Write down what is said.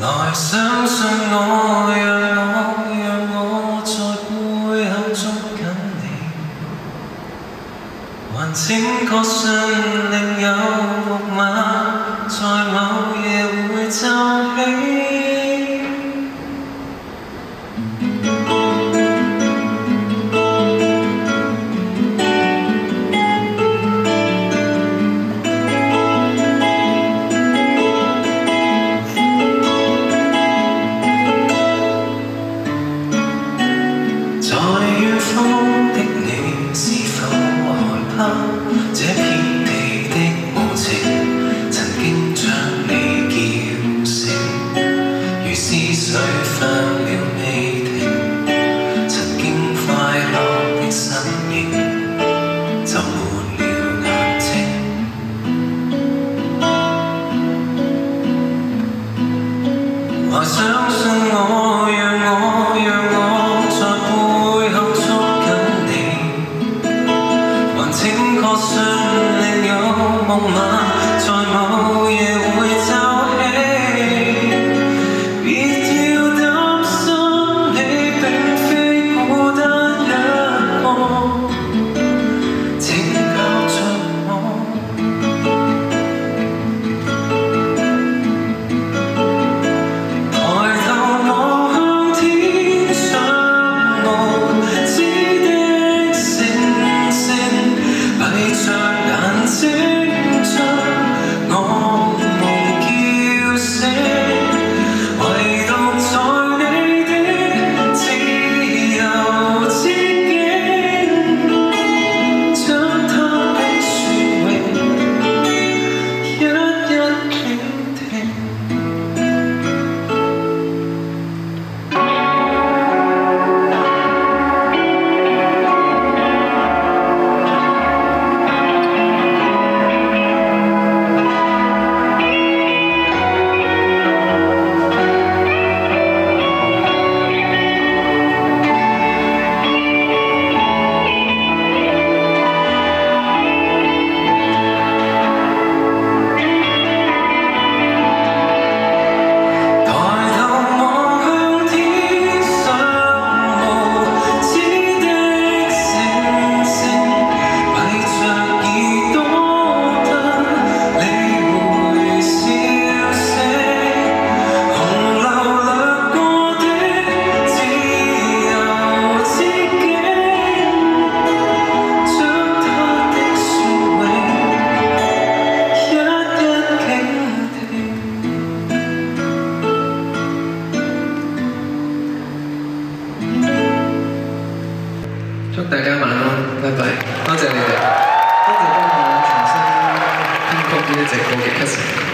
來相信我，讓我在背後捉緊你，還請確信另有木馬在某夜會奏起。這片地的無情，曾經將你叫醒，如思緒泛了未停，曾經快樂的身影，就沒了眼睛。來相信我，讓我在背後捉緊你，還請確信木馬在某夜會奏起，別要擔心，你並非孤單一個，請靠着我。抬頭望向天上無知的星星，閉着眼睛。祝大家晚安，拜拜！多謝你哋，多謝幫我重新編曲呢一隻歌嘅 Cousin。